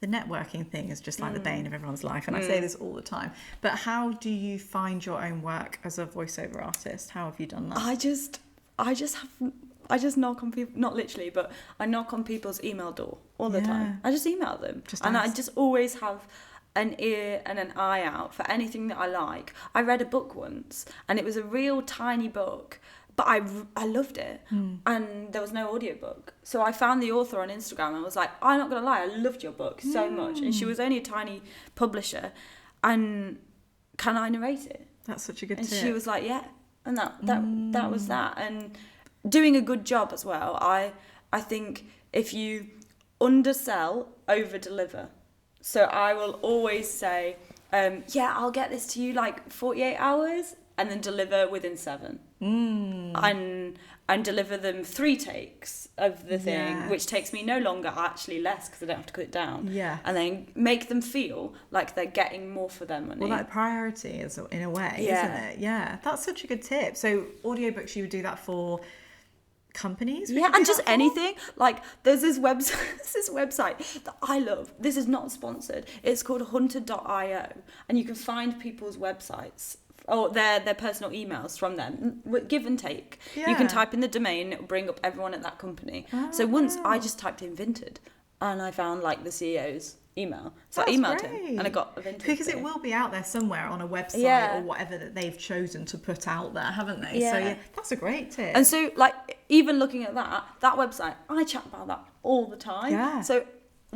Speaker 1: The networking thing is just like the bane of everyone's life, and I say this all the time. But how do you find your own work as a voiceover artist? How have you done that? I just knock on people, not literally, but I knock on people's email door all the time. I just email them. I just always have an ear and an eye out for anything that I like. I read a book once, and it was a real tiny book, but I loved it. And there was no audiobook. So I found the author on Instagram and was like, I'm not going to lie, I loved your book so much. And she was only a tiny publisher. And can I narrate it? That's such a good
Speaker 2: tip.
Speaker 1: And
Speaker 2: she was like, yeah. And that was that. And doing a good job as well. I think if you undersell, over deliver. So I will always say, I'll get this to you like 48 hours and then deliver within 7. And deliver them 3 takes of the thing, which takes me no longer, actually less, because I don't have to cut it down. And then make them feel like they're getting more for their money.
Speaker 1: Well, that priority is in a way, isn't it? Yeah, that's such a good tip. So audiobooks, you would do that for companies?
Speaker 2: And just anything. Like there's this website that I love. This is not sponsored. It's called hunter.io, and you can find people's websites or their personal emails from them, give and take. You can type in the domain, it'll bring up everyone at that company. So once I just typed in Vinted, and I found like the CEO's email. So I emailed him and I got a Vinted
Speaker 1: because
Speaker 2: thing.
Speaker 1: It will be out there somewhere on a website or whatever that they've chosen to put out there, haven't they? So that's a great tip.
Speaker 2: And so like even looking at that website, I chat about that all the time. So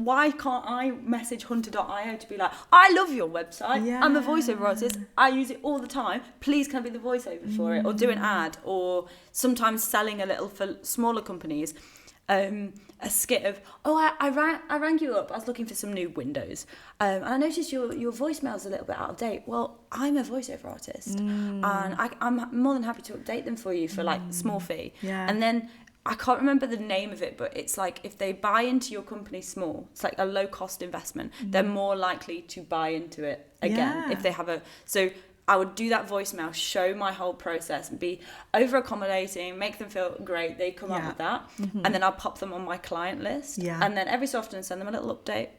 Speaker 2: why can't I message hunter.io to be like, I love your website. Yeah. I'm a voiceover artist. I use it all the time. Please can I be the voiceover for it? Or do an ad, or sometimes selling a little for smaller companies. A skit of, I rang you up. I was looking for some new windows, and I noticed your voicemail's a little bit out of date. Well, I'm a voiceover artist, and I'm more than happy to update them for you for like small fee. Yeah. And then I can't remember the name of it, but it's like if they buy into your company small, it's like a low cost investment. They're more likely to buy into it again if they have so. I would do that voicemail, show my whole process, and be over accommodating, make them feel great. They come up with that, and then I'll pop them on my client list, and then every so often send them a little update,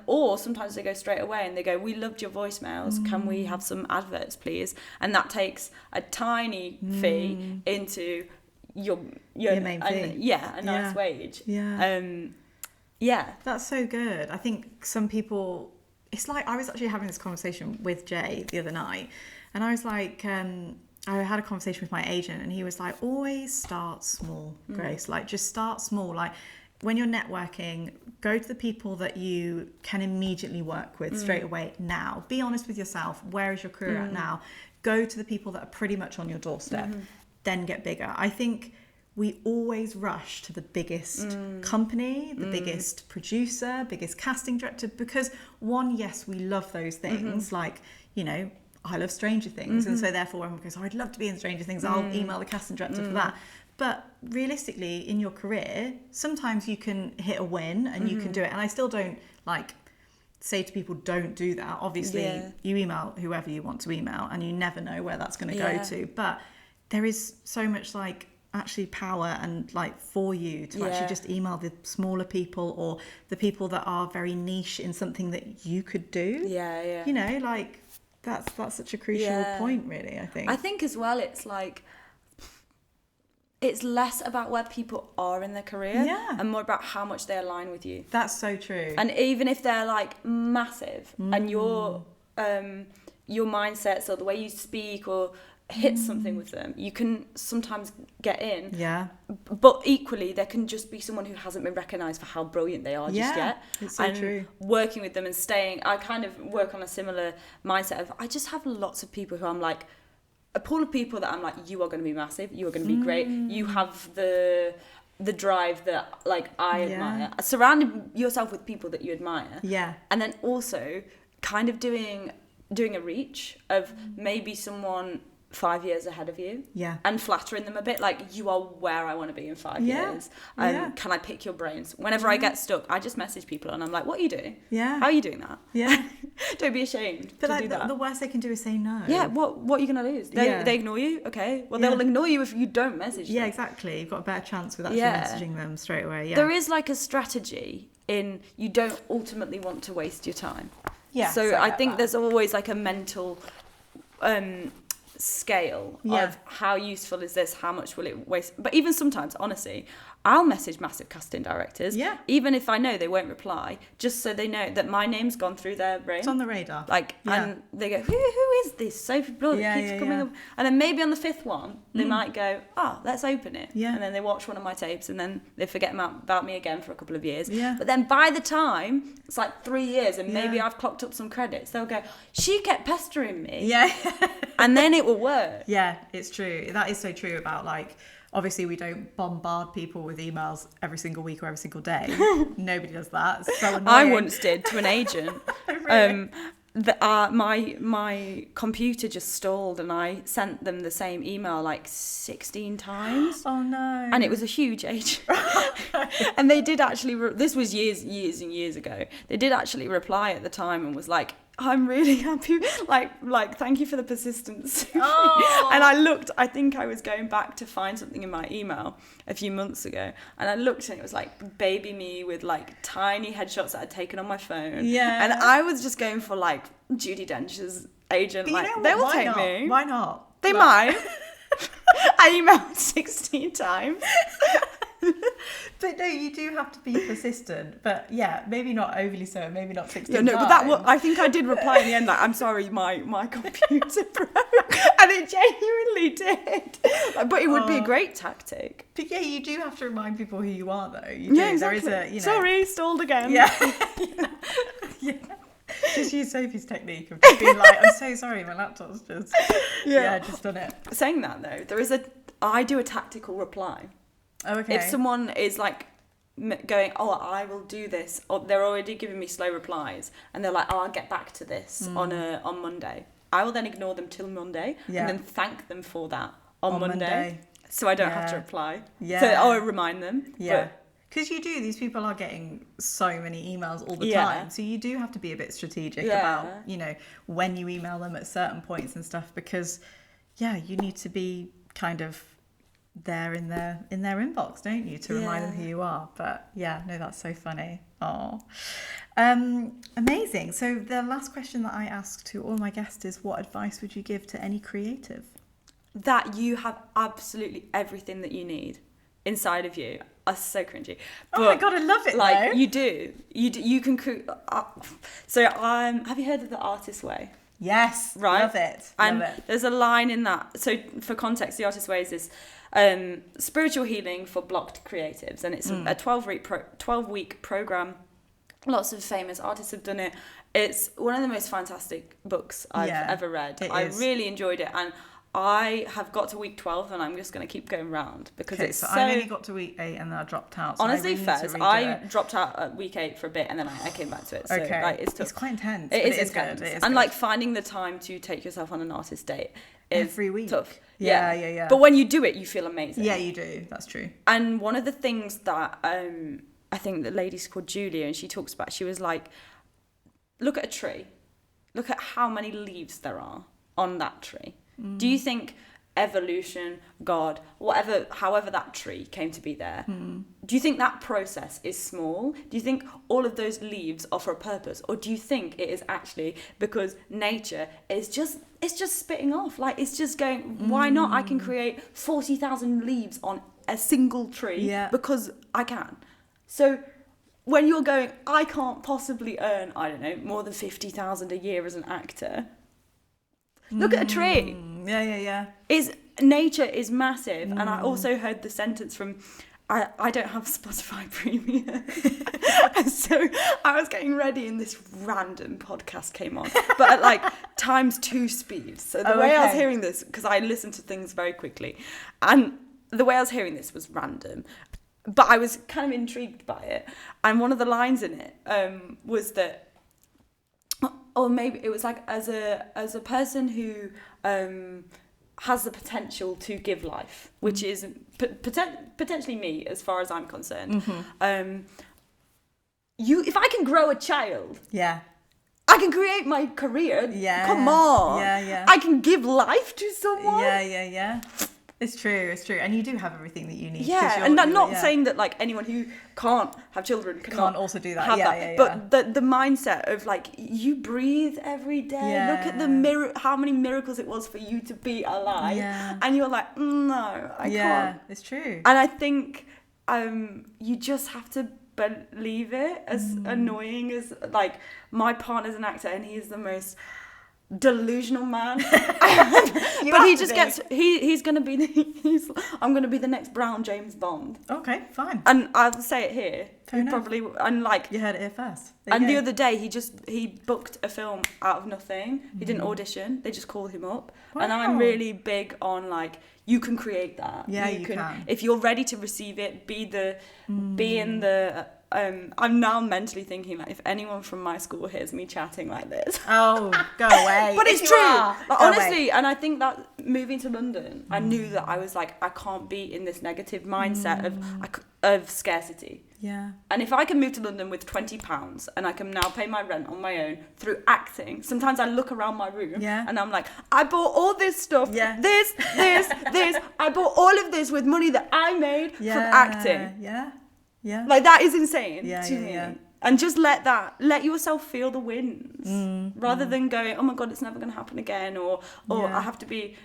Speaker 2: or sometimes they go straight away and they go, "We loved your voicemails. Can we have some adverts, please?" And that takes a tiny fee into your
Speaker 1: main fee.
Speaker 2: A nice wage.
Speaker 1: That's so good. I think some people. It's like I was actually having this conversation with Jay the other night, and I was like, I had a conversation with my agent, and he was like, always start small, Grace. Like, just start small. Like, when you're networking, go to the people that you can immediately work with straight away now. Be honest with yourself. Where is your career at now? Go to the people that are pretty much on your doorstep. Then get bigger. I think we always rush to the biggest company, the biggest producer, biggest casting director, because yes, we love those things. Like, you know, I love Stranger Things. And so therefore when everyone goes, I'd love to be in Stranger Things, I'll email the casting director for that. But realistically, in your career, sometimes you can hit a win and you can do it. And I still don't like say to people, don't do that. Obviously, you email whoever you want to email, and you never know where that's going to go to. But there is so much like actually power and like for you to actually just email the smaller people, or the people that are very niche in something that you could do. You know, like that's such a crucial point, really. I think
Speaker 2: as well, it's like it's less about where people are in their career and more about how much they align with you.
Speaker 1: That's so true.
Speaker 2: And even if they're like massive and your mindsets or the way you speak or hit something with them, you can sometimes get in. But equally, there can just be someone who hasn't been recognised for how brilliant they are just yet.
Speaker 1: It's so true.
Speaker 2: Working with them and staying, I kind of work on a similar mindset of, I just have lots of people who I'm like, a pool of people that I'm like, you are going to be massive, you are going to be great, you have the drive that like I admire. Surrounding yourself with people that you admire. And then also kind of doing a reach of maybe someone 5 years ahead of you, and flattering them a bit, like, you are where I want to be in 5 years. Can I pick your brains? Whenever I get stuck, I just message people and I'm like, what are you doing? How are you doing that? Don't be ashamed
Speaker 1: but
Speaker 2: to
Speaker 1: like
Speaker 2: do that.
Speaker 1: The worst they can do is say no.
Speaker 2: What are you gonna lose? They ignore you? Okay, well they'll ignore you if you don't message them.
Speaker 1: Exactly. You've got a better chance with actually messaging them straight away.
Speaker 2: There is like a strategy in, you don't ultimately want to waste your time. So I think there's always like a mental scale of how useful is this, how much will it waste. But even sometimes, honestly, I'll message massive casting directors, even if I know they won't reply, just so they know that my name's gone through their brain.
Speaker 1: It's on the radar.
Speaker 2: Like, and they go, who is this Sophie Bloor that keeps coming up? And then maybe on the fifth one, they might go, let's open it. And then they watch one of my tapes, and then they forget about me again for a couple of years. But then by the time it's like 3 years, and maybe I've clocked up some credits, they'll go, she kept pestering me. And then it will work.
Speaker 1: It's true. That is so true about like, obviously we don't bombard people with emails every single week or every single day. Nobody does that. It's so annoying.
Speaker 2: I once did to an agent. Really? My computer just stalled and I sent them the same email like 16 times.
Speaker 1: Oh no.
Speaker 2: And it was a huge agent. And they did actually, this was years and years ago. They did actually reply at the time and was like, I'm really happy, like thank you for the persistence. And I think I was going back to find something in my email a few months ago, and I looked and it was like baby me with like tiny headshots that I'd taken on my phone. And I was just going for like Judi Dench's agent, but like, they will take me.
Speaker 1: Why not?
Speaker 2: They might. I emailed 16 times.
Speaker 1: But no, you do have to be persistent. But yeah, maybe not overly so, maybe not 16
Speaker 2: Yeah, no,
Speaker 1: times.
Speaker 2: but I think I did reply in the end, like, I'm sorry, my computer broke. And it genuinely did. But it would be a great tactic.
Speaker 1: But yeah, you do have to remind people who you are, though. You do.
Speaker 2: Yeah, exactly.
Speaker 1: There is a,
Speaker 2: Sorry, stalled again.
Speaker 1: Yeah. Yeah. Just use Sophie's technique of just being like, I'm so sorry, my laptop's just, just done it.
Speaker 2: Saying that, though, I do a tactical reply.
Speaker 1: Oh, okay.
Speaker 2: If someone is like going, oh, I will do this, or they're already giving me slow replies, and they're like, oh, I'll get back to this on Monday, I will then ignore them till Monday and then thank them for that on Monday. So I don't have to reply. Yeah. So I'll remind them.
Speaker 1: Yeah. Because you do, these people are getting so many emails all the time. So you do have to be a bit strategic about, you know, when you email them at certain points and stuff, because, you need to be kind of there in their inbox, don't you, to remind them who you are. But no, that's so funny. Oh, amazing. So the last question that I ask to all my guests is, what advice would you give to any creative? That
Speaker 2: you have absolutely everything that you need inside of you. That's so cringy.
Speaker 1: But, oh my god, I love it.
Speaker 2: Like,
Speaker 1: though.
Speaker 2: you do. You can. So have you heard of the artist's way?
Speaker 1: Yes,
Speaker 2: right.
Speaker 1: Love it.
Speaker 2: And there's a line in that. So for context, the artist's way is this spiritual healing for blocked creatives, and it's a 12-week program. Lots of famous artists have done it. It's one of the most fantastic books I've ever read. I really enjoyed it, and I have got to week 12 and I'm just going to keep going round because it's so...
Speaker 1: I only got to week 8 and then I dropped out. So
Speaker 2: honestly, I dropped out at week 8 for a bit and then I came back to it. So like, it's tough.
Speaker 1: It's quite intense.
Speaker 2: It is good. And like finding the time to take yourself on an artist date is
Speaker 1: every week.
Speaker 2: Tough.
Speaker 1: Yeah.
Speaker 2: But when you do it, you feel amazing.
Speaker 1: Yeah, you do. That's true.
Speaker 2: And one of the things that I think the lady's called Julia, and she talks about, she was like, look at a tree. Look at how many leaves there are on that tree. Do you think evolution, God, however that tree came to be there, do you think that process is small? Do you think all of those leaves are for a purpose? Or do you think it is actually because nature is just spitting off? Like, it's just going, why not? I can create 40,000 leaves on a single tree because I can. So when you're going, I can't possibly earn, I don't know, more than 50,000 a year as an actor, look at a tree.
Speaker 1: Yeah.
Speaker 2: Nature is massive. And I also heard the sentence from, I don't have Spotify Premium. And so I was getting ready and this random podcast came on, but at like times 2 speed. So the way I was hearing this, because I listen to things very quickly, and the way I was hearing this was random, but I was kind of intrigued by it. And one of the lines in it was that, or maybe it was like, as a person who has the potential to give life, which is potentially me as far as I'm concerned. If I can grow a child, I can create my career. Come on, I can give life to someone.
Speaker 1: It's true, and you do have everything that you need.
Speaker 2: And not saying that like anyone who can't have children can't
Speaker 1: also do that.
Speaker 2: But the mindset of like, you breathe every day. Look at how many miracles it was for you to be alive, and you're like, no, I can't.
Speaker 1: It's true.
Speaker 2: And I think you just have to believe it. As annoying as, like, my partner's an actor and he's the most delusional man, but he just gets he's gonna be I'm gonna be the next Brown James Bond.
Speaker 1: Okay, fine.
Speaker 2: And I'll say it here. Probably, and like,
Speaker 1: you heard it here first.
Speaker 2: The other day he booked a film out of nothing. He didn't audition, they just called him up. And I'm really big on, like, you can create that. You can. If you're ready to receive it, be in the I'm now mentally thinking, like, if anyone from my school hears me chatting like this,
Speaker 1: oh, go away.
Speaker 2: But it's true. Like, honestly, and I think that moving to London, I knew that I was like, I can't be in this negative mindset of scarcity. And if I can move to London with £20 and I can now pay my rent on my own through acting, sometimes I look around my room and I'm like, I bought all this stuff, this, I bought all of this with money that I made from acting. Like, that is insane to me. And just let yourself feel the winds, rather than going, oh my God, it's never going to happen again, or I have to be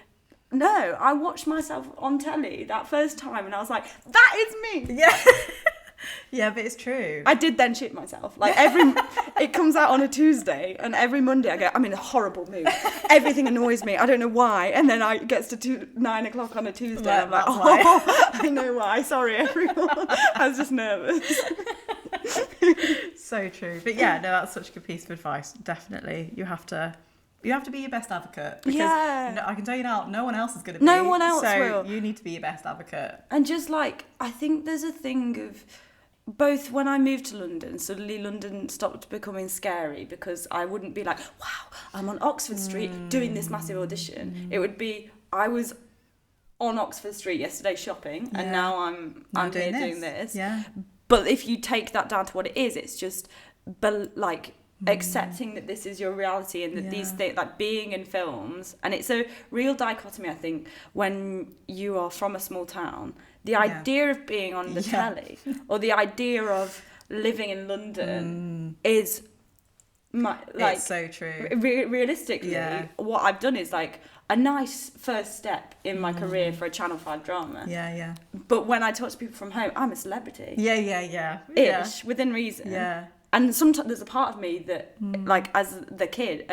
Speaker 2: No, I watched myself on telly that first time and I was like, that is me.
Speaker 1: Yeah. Yeah, but it's true.
Speaker 2: I did then shit myself. Like it comes out on a Tuesday and every Monday I go, I'm in a horrible mood. Everything annoys me. I don't know why. And then it gets to 9 o'clock on a Tuesday.
Speaker 1: Right,
Speaker 2: I'm like, I know why. Sorry, everyone. I was just nervous.
Speaker 1: So true. But yeah, no, that's such a good piece of advice. Definitely. You have to be your best advocate. Because I can tell you now, no one else is going to be.
Speaker 2: No one else
Speaker 1: will.
Speaker 2: will.
Speaker 1: You need to be your best advocate.
Speaker 2: And just like, I think there's a thing of, both when I moved to London, suddenly London stopped becoming scary because I wouldn't be like, wow, I'm on Oxford Street doing this massive audition. It would be, I was on Oxford Street yesterday shopping and now I'm here doing this.
Speaker 1: Yeah.
Speaker 2: But if you take that down to what it is, it's just like accepting that this is your reality and that these things, like being in films, and it's a real dichotomy, I think, when you are from a small town. The idea of being on the telly or the idea of living in London is
Speaker 1: it's so true.
Speaker 2: Realistically, what I've done is like a nice first step in my career for a Channel 5 drama.
Speaker 1: Yeah.
Speaker 2: But when I talk to people from home, I'm a celebrity.
Speaker 1: Yeah.
Speaker 2: Ish, within reason.
Speaker 1: Yeah.
Speaker 2: And sometimes there's a part of me that, like, as a kid,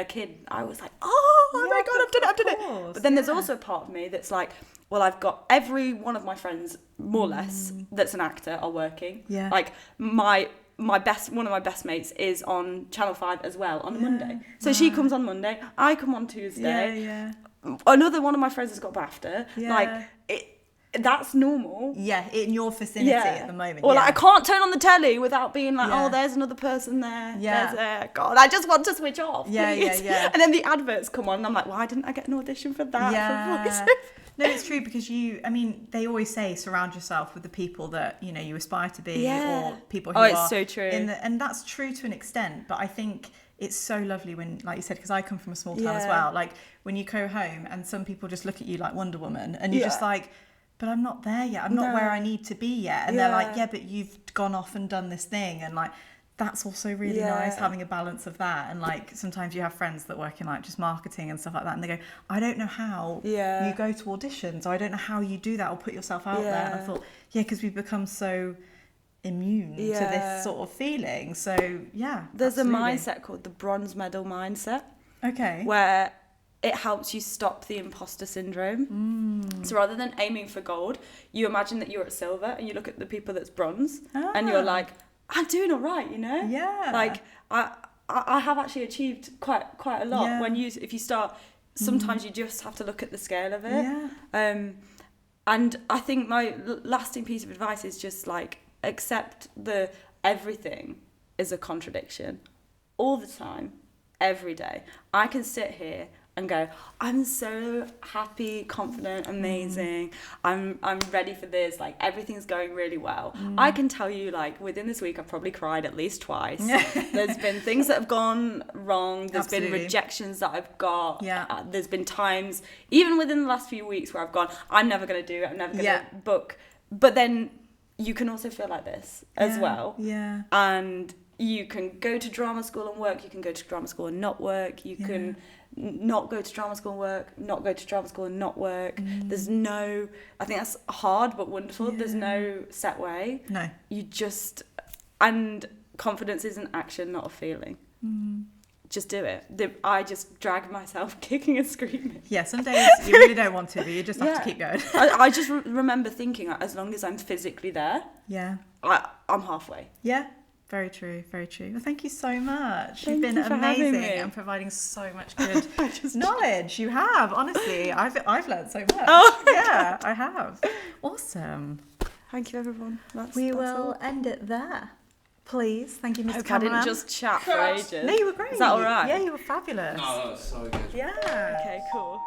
Speaker 2: I was like, oh my God, I've done it. But then there's also a part of me that's like, well, I've got every one of my friends, more or less, that's an actor are working.
Speaker 1: Yeah.
Speaker 2: Like, one of my best mates is on Channel 5 as well on a Monday. So she comes on Monday, I come on Tuesday.
Speaker 1: Yeah.
Speaker 2: Another one of my friends has got BAFTA.
Speaker 1: Yeah.
Speaker 2: Like, that's normal.
Speaker 1: Yeah, in your vicinity at the moment.
Speaker 2: Or like, I can't turn on the telly without being like, oh, there's another person there.
Speaker 1: Yeah.
Speaker 2: God, I just want to switch off.
Speaker 1: Yeah.
Speaker 2: And then the adverts come on and I'm like, why didn't I get an audition for that?
Speaker 1: Yeah.
Speaker 2: For Voiceover?
Speaker 1: No, it's true because they always say surround yourself with the people that, you aspire to be or people who are.
Speaker 2: It's so true.
Speaker 1: And that's true to an extent, but I think it's so lovely when, like you said, because I come from a small town as well, like when you go home and some people just look at you like Wonder Woman and you're just like, but I'm not there yet. I'm not where I need to be yet. And they're like, yeah, but you've gone off and done this thing. And like, that's also really nice, having a balance of that. And like, sometimes you have friends that work in like just marketing and stuff like that. And they go, I don't know how you go to auditions, or I don't know how you do that or put yourself out there. And I thought, because we've become so immune to this sort of feeling. So
Speaker 2: there's absolutely a mindset called the bronze medal mindset.
Speaker 1: Okay.
Speaker 2: Where it helps you stop the imposter syndrome. So rather than aiming for gold, you imagine that you're at silver and you look at the people that's bronze and you're like, I'm doing all right,
Speaker 1: Yeah.
Speaker 2: Like I have actually achieved quite a lot. Yeah. If you start, sometimes you just have to look at the scale of it.
Speaker 1: Yeah.
Speaker 2: And I think my lasting piece of advice is just like, accept everything is a contradiction all the time, every day. I can sit here and go, I'm so happy, confident, amazing. I'm ready for this. Like, everything's going really well. I can tell you, like, within this week, I've probably cried at least twice. There's been things that have gone wrong. There's been rejections that I've got. There's been times, even within the last few weeks, where I've gone, I'm never going to do it. I'm never going to book. But then you can also feel like this as well. Yeah. And you can go to drama school and work. You can go to drama school and not work. You can not go to drama school and work, not go to drama school and not work. There's no, I think that's hard but wonderful. There's no set way. No. You just, and confidence is an action, not a feeling. Just do it. I just drag myself kicking and screaming. Yeah, some days you really don't want to, but you just have to keep going. I just remember thinking, as long as I'm physically there, I'm halfway.
Speaker 1: Yeah. Very true, very true. Well, thank you so much. You've been amazing and providing so much good knowledge. You have, honestly. I've learned so much. Oh, yeah, I have. Awesome.
Speaker 2: Thank you, everyone.
Speaker 1: We will end it there. Please. Thank you, Mr. Cameraman.
Speaker 2: I didn't just chat for ages.
Speaker 1: No, you were great.
Speaker 2: Is that all right?
Speaker 1: Yeah, you were fabulous.
Speaker 3: No, that was so good.
Speaker 1: Yeah.
Speaker 2: Okay, cool.